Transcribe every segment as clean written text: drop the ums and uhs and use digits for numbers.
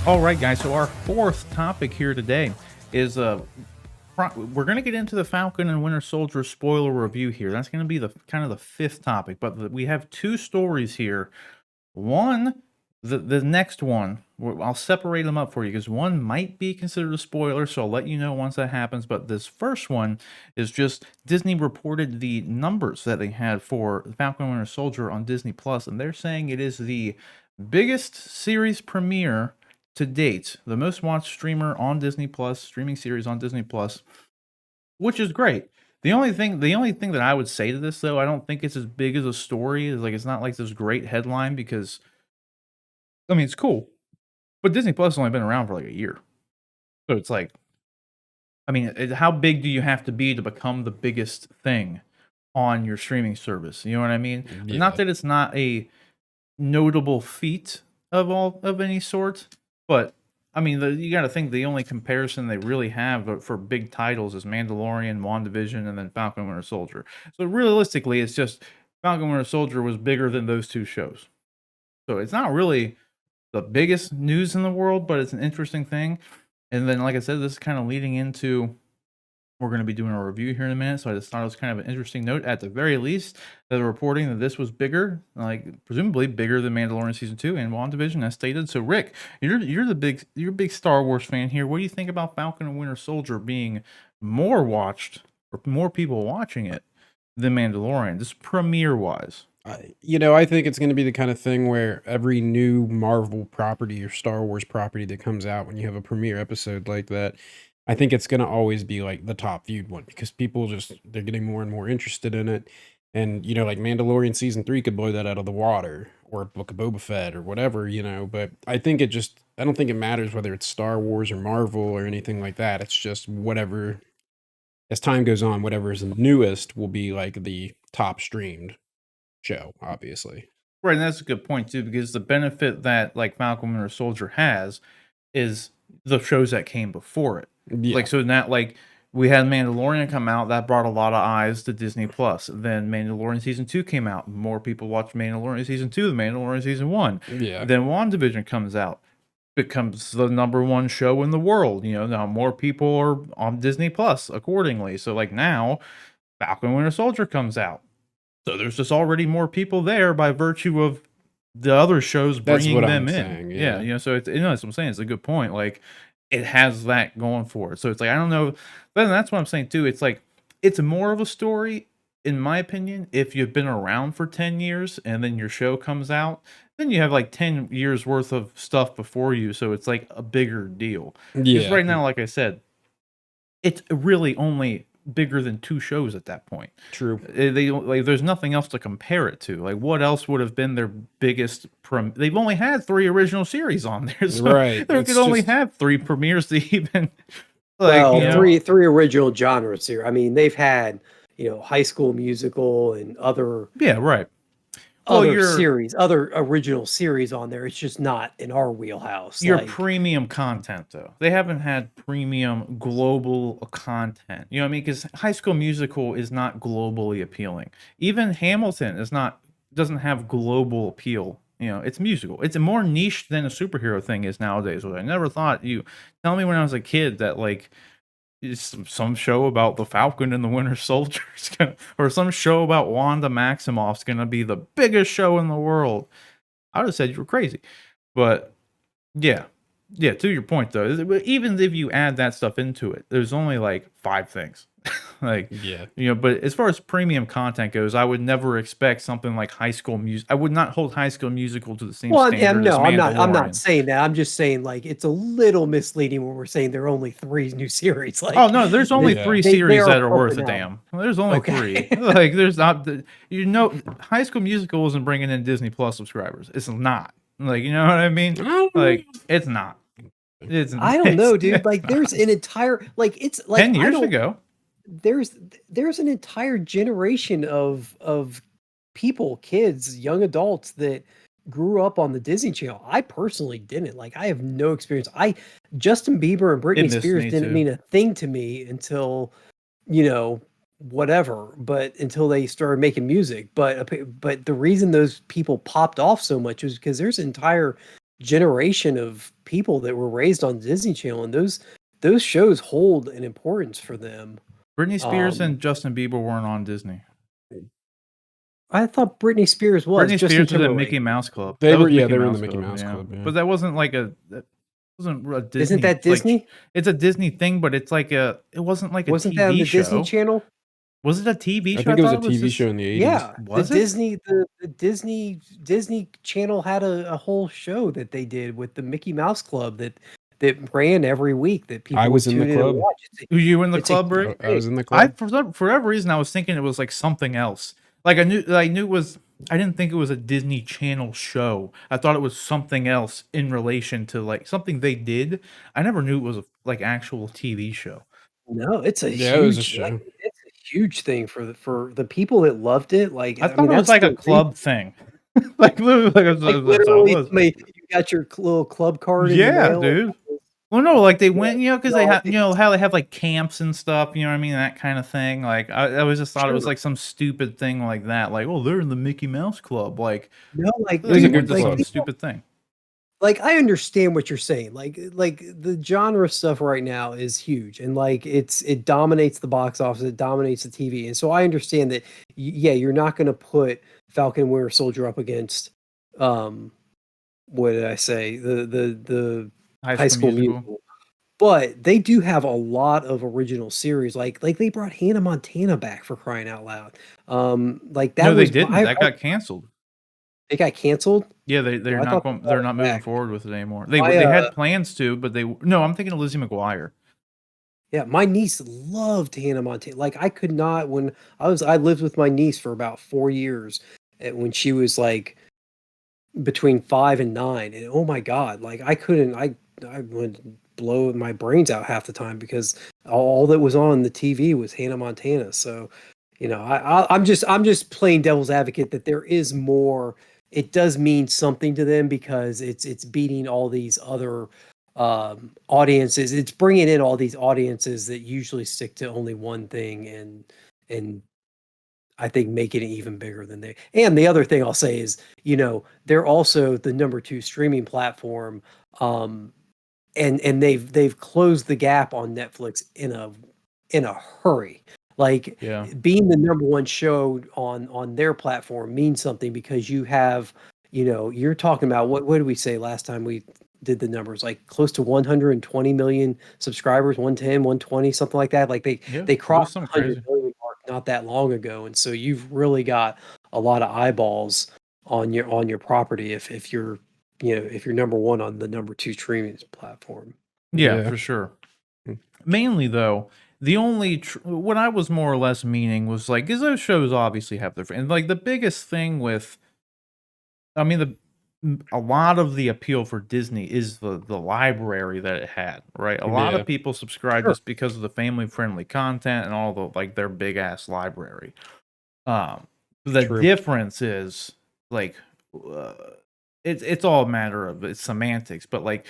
All right, guys. So our fourth topic here today is we're going to get into the Falcon and Winter Soldier spoiler review here. That's going to be the kind of the fifth topic, but we have two stories here. One, the next one, I'll separate them up for you because one might be considered a spoiler, so I'll let you know once that happens. But this first one is just Disney reported the numbers that they had for Falcon and Winter Soldier on Disney Plus, and they're saying it is the biggest series premiere to date, the most watched streamer on Disney Plus, streaming series on Disney Plus, which is great. The only thing that I would say to this though, I don't think it's as big as a story. Is like it's not like this great headline because I mean it's cool, but Disney Plus has only been around for like a year, so it's like I mean, how big do you have to be to become the biggest thing on your streaming service? You know what I mean? Yeah. Not that it's not a notable feat of any sort, but I mean, you got to think the only comparison they really have for big titles is Mandalorian, WandaVision, and then Falcon and Winter Soldier. So realistically, it's just Falcon and Winter Soldier was bigger than those two shows. So it's not really the biggest news in the world, but it's an interesting thing. And then, like I said, this is kind of leading into we're going to be doing a review here in a minute, so I just thought it was kind of an interesting note. At the very least, they're reporting that this was bigger, like presumably bigger than Mandalorian season 2 and WandaVision, as stated. So, Rick, you're a big Star Wars fan here. What do you think about Falcon and Winter Soldier being more watched or more people watching it than Mandalorian, just premiere wise? I think it's going to be the kind of thing where every new Marvel property or Star Wars property that comes out, when you have a premiere episode like that, I think it's going to always be like the top viewed one because people they're getting more and more interested in it. And, like Mandalorian season 3 could blow that out of the water, or Book of Boba Fett or whatever, but I don't think it matters whether it's Star Wars or Marvel or anything like that. It's just whatever, as time goes on, whatever is the newest will be like the top streamed show, obviously. Right, and that's a good point too, because the benefit that like Falcon and Winter Soldier has is the shows that came before it. Yeah. Like so that like we had Mandalorian come out, that brought a lot of eyes to Disney Plus. Then Mandalorian season 2 came out, more people watched Mandalorian season 2 than Mandalorian season 1. Yeah. Then WandaVision comes out, becomes the #1 show in the world. Now more people are on Disney Plus accordingly. So like now, Falcon and Winter Soldier comes out. So there's just already more people there by virtue of the other shows bringing them in. Saying, yeah. So it's that's what I'm saying. It's a good point. Like it has that going for it. So it's like I don't know, but that's what I'm saying too. It's like it's more of a story, in my opinion, if you've been around for 10 years and then your show comes out, then you have like 10 years worth of stuff before you. So it's like a bigger deal. Yeah. Because right now, like I said, it's really only bigger than 2 shows at that point. True. There's nothing else to compare it to. Like what else would have been their biggest they've only had 3 original series on there. So right. They could only have 3 premieres to even three original genre series. I mean, they've had, High School Musical and other other original series on there. It's just not in our wheelhouse. Your premium content, though. They haven't had premium global content. You know what I mean? Because High School Musical is not globally appealing. Even Hamilton doesn't have global appeal. It's musical. It's more niche than a superhero thing is nowadays. Which I never thought. You tell me when I was a kid that like some show about the Falcon and the Winter Soldier or some show about Wanda Maximoff's gonna be the biggest show in the world. I would have said you were crazy. But yeah, to your point though, even if you add that stuff into it, there's only like 5 things. But as far as premium content goes, I would never expect something like High School Music. I would not hold High School Musical to the same standard as Mandalorian. I'm not saying that. I'm just saying like it's a little misleading when we're saying there are only 3 new series. Like, oh no, there's only 3 series that are worth a damn. There's only 3. Like there's not High School Musical isn't bringing in Disney Plus subscribers. It's not. Like you know what I mean? Like it's not. I don't know, dude. Like there's an entire it's like 10 years ago. There's an entire generation of people, kids, young adults that grew up on the Disney Channel. I personally didn't. Like I have no experience. Justin Bieber and Britney Spears didn't mean a thing to me until whatever, but until they started making music. But the reason those people popped off so much was because there's an entire generation of people that were raised on Disney Channel, and those shows hold an importance for them. Britney Spears Um, and Justin Bieber weren't on Disney. I thought Britney Spears was Britney Justin Spears was at Timberlake. Mickey Mouse Club. They That were was yeah, Mickey they were in the Mouse Mickey Club, Mouse yeah. Club. Yeah. But that wasn't like that wasn't a Disney. Isn't that Disney? Like, it's a Disney thing, but it's like it wasn't like a Wasn't TV that on the show. Disney Channel? Was it a TV show? I think it was a thought TV just- show in the 80s. Yeah, Was the it? Disney Channel had a whole show that they did with the Mickey Mouse Club that ran every week that people I was would in the tune in and club. watch. Were you in the it's a club, Rick? I was in the I club. for whatever reason I was thinking it was like something else. Like I knew it was. I didn't think it was a Disney Channel show. I thought it was something else in relation to like something they did. I never knew it was a like actual TV show. No, it's a Yeah, it was a huge show. it's a huge thing for the people that loved it. Like I I thought mean, it was that's like a the club thing. Like literally, like, like that's literally how it was. somebody, you got your little club card in the Yeah, mail. dude. Well, no, like they went, because they no, have, how they have like camps and stuff, you know what I mean, that kind of thing. Like I always just thought it was Sure. like some stupid thing like that. Like, oh, they're in the Mickey Mouse Club. Like, No, like was a they good went to some club. stupid thing. like I understand what you're saying. Like the genre stuff right now is huge, and like it dominates the box office, it dominates the TV, and so I understand that. Yeah, you're not going to put Falcon and Winter Soldier up against, what did I say? The High School Musical. But they do have a lot of original series. Like they brought Hannah Montana back, for crying out loud. Like that No, they was didn't. That got canceled. it got canceled. Yeah, they're I not thought going. they They're brought not it moving back. forward with it anymore. They My, had plans to, but no. I'm thinking of Lizzie McGuire. Yeah, my niece loved Hannah Montana. Like I could not when I lived with my niece for about 4 years, when she was like between 5 and 9, and oh my god, like I would blow my brains out half the time because all that was on the TV was Hannah Montana. So, I'm just playing devil's advocate that there is more. It does mean something to them because it's beating all these other audiences. It's bringing in all these audiences that usually stick to only one thing, and I think making it even bigger than they. And the other thing I'll say is, they're also the number 2 streaming platform, and they've closed the gap on Netflix in a hurry. Like Yeah. being the number 1 show on their platform means something because you have, you're talking about what did we say last time we did the numbers, like close to 120 million subscribers, 110, 120, something like that. Like they It crossed was some 100 crazy. million mark not that long ago, and so you've really got a lot of eyeballs on your property if you're if you're number 1 on the number 2 streaming platform. Yeah, Yeah. for sure. Hmm. Mainly though, the only what I was more or less meaning was like, because those shows obviously have their and like the biggest thing with, I mean, a lot of the appeal for Disney is the library that it had, right? A lot Yeah. of people subscribe Sure. just because of the family friendly content and all the like their big ass library. The True. difference is like, uh, it's all a matter of it's semantics, but like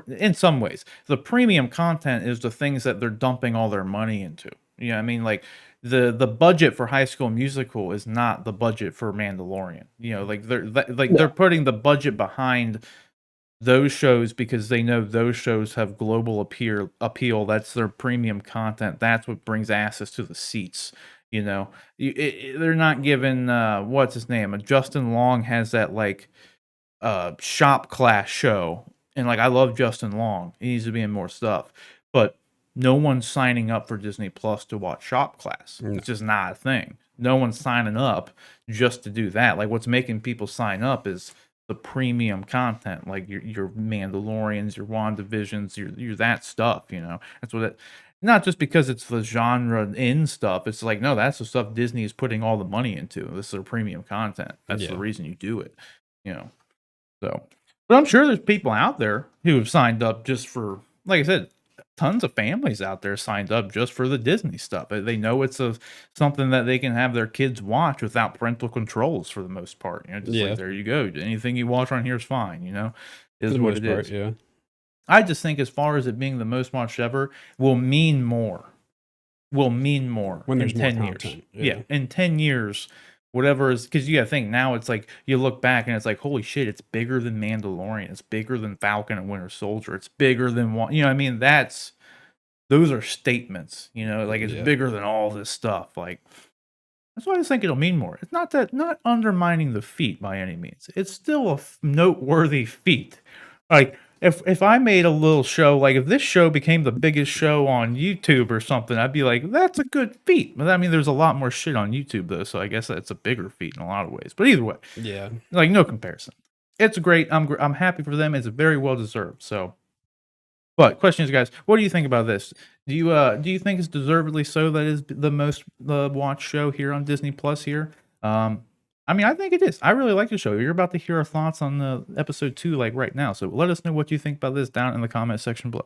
in some ways, the premium content is the things that they're dumping all their money into. You know what I mean? Like the budget for High School Musical is not the budget for Mandalorian. Like they're putting the budget behind those shows because they know those shows have global appeal. That's their premium content. That's what brings asses to the seats. They're not given what's his name? Justin Long has that like shop class show, and like I love Justin Long. He needs to be in more stuff, but no one's signing up for Disney Plus to watch shop class. No. It's just not a thing. No one's signing up just to do that. Like what's making people sign up is the premium content, like your Mandalorians, your WandaVisions, your that stuff. That's what it. Not just because it's the genre in stuff. It's like, no, that's the stuff Disney is putting all the money into. This is their premium content. That's the Yeah. reason you do it. So, but I'm sure there's people out there who have signed up just for, like I said, tons of families out there signed up just for the Disney stuff. They know it's something that they can have their kids watch without parental controls for the most part. Just Yeah. like, there you go. Anything you watch on here is fine. For Is the what most it part, is. yeah. I just think as far as it being the most watched ever will mean more. When there's in more 10 years. content, Yeah, in 10 years, whatever is, because you gotta think now it's like you look back and it's like, holy shit, it's bigger than Mandalorian, it's bigger than Falcon and Winter Soldier, it's bigger than one, you know what I mean? Those are statements, you know, like it's Yeah. bigger than all this stuff. Like that's why I think it'll mean more. It's not undermining the feat by any means. It's still a noteworthy feat. Like if I made a little show, like if this show became the biggest show on YouTube or something, I'd be like, that's a good feat. But I mean, there's a lot more shit on YouTube though, so I guess that's a bigger feat in a lot of ways. But either way, Yeah. like no comparison. It's great. I'm happy for them. It's very well deserved. So, but questions, guys. What do you think about this? Do you think it's deservedly so that is the most watched show here on Disney Plus here? I mean, I think it is. I really like the show. You're about to hear our thoughts on the episode 2 like right now. So let us know what you think about this down in the comment section below.